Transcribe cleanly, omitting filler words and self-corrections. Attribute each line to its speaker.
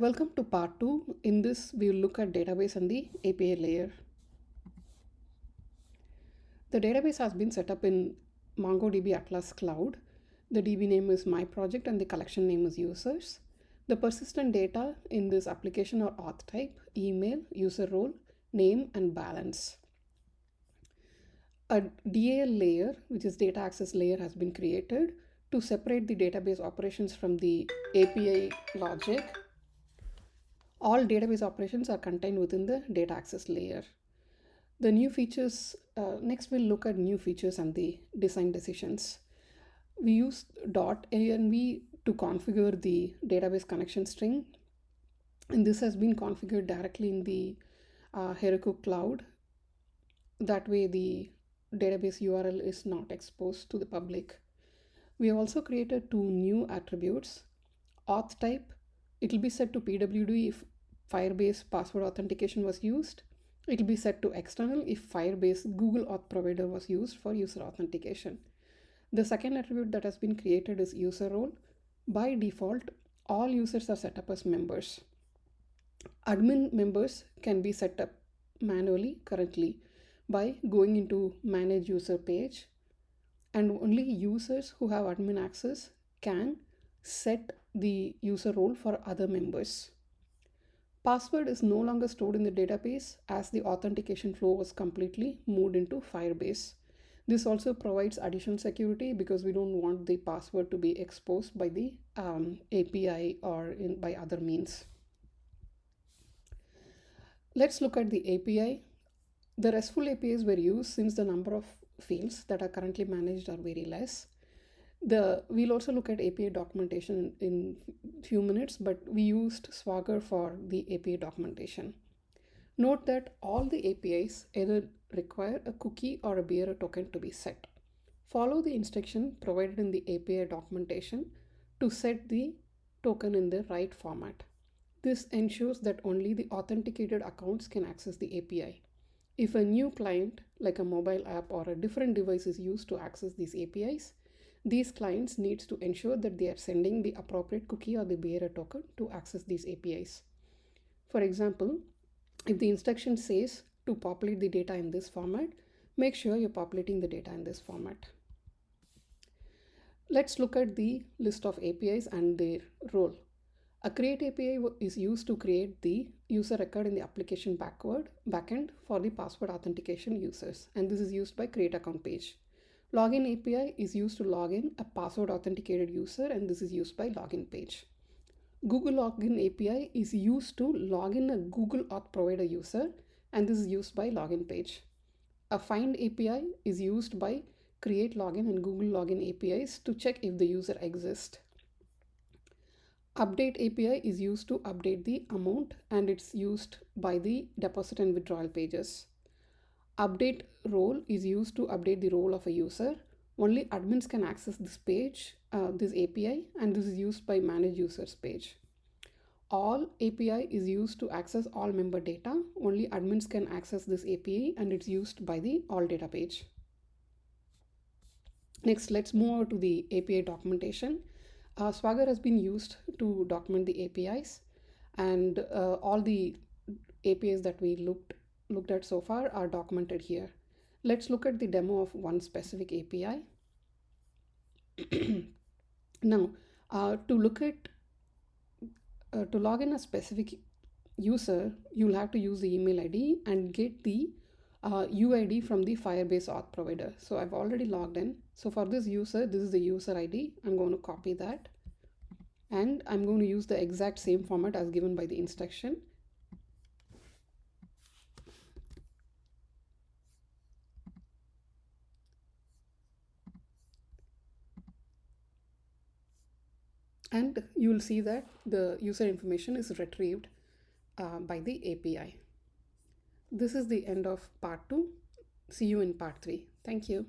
Speaker 1: Welcome to part 2. In this, we will look at database and the API layer. The database has been set up in MongoDB Atlas Cloud. The DB name is my project and the collection name is users. The persistent data in this application are auth type, email, user role, name, and balance. A DAL layer, which is data access layer, has been created to separate the database operations from the API logic. All database operations are contained within the data access layer. The new features, next we'll look at new features and the design decisions. We use .env to configure the database connection string, and this has been configured directly in the Heroku Cloud. That way the database URL is not exposed to the public. We have also created two new attributes. Auth type, it will be set to PWD if Firebase password authentication was used. It will be set to external if Firebase Google Auth provider was used for user authentication. The second attribute that has been created is user role. By default, all users are set up as members. Admin members can be set up manually currently by going into manage user page, and only users who have admin access can set the user role for other members. Password is no longer stored in the database as the authentication flow was completely moved into Firebase. This also provides additional security because we don't want the password to be exposed by the API or by other means. Let's look at the API. The RESTful APIs were used since the number of fields that are currently managed are very less. We'll also look at API documentation in few minutes, but we used Swagger for the API documentation. Note that all the APIs either require a cookie or a bearer token to be set. Follow the instruction provided in the API documentation to set the token in the right format. This ensures that only the authenticated accounts can access the API. If a new client, like a mobile app or a different device, is used to access these APIs, these clients needs to ensure that they are sending the appropriate cookie or the bearer token to access these APIs. For example, if the instruction says to populate the data in this format, make sure you're populating the data in this format. Let's look at the list of APIs and their role. A create API is used to create the user record in the application backend for the password authentication users, and this is used by create account page. Login API is used to log in a password authenticated user, and this is used by login page. Google Login API is used to log in a Google Auth provider user, and this is used by login page. A find API is used by create login and Google Login APIs to check if the user exists. Update API is used to update the amount, and it's used by the deposit and withdrawal pages. Update role is used to update the role of a user. Only admins can access this page, this API, and this is used by manage users page. All API is used to access all member data. Only admins can access this API, and it's used by the all data page. Next, let's move over to the API documentation. Swagger has been used to document the APIs, and all the APIs that we looked at so far are documented here. Let's look at the demo of one specific API. Now, to log in a specific user, you'll have to use the email ID and get the UID from the Firebase auth provider. So I've already logged in. So for this user, this is the user ID. I'm going to copy that, and I'm going to use the exact same format as given by the instruction. And you will see that the user information is retrieved by the API. This is the end of part 2. See you in part 3. Thank you.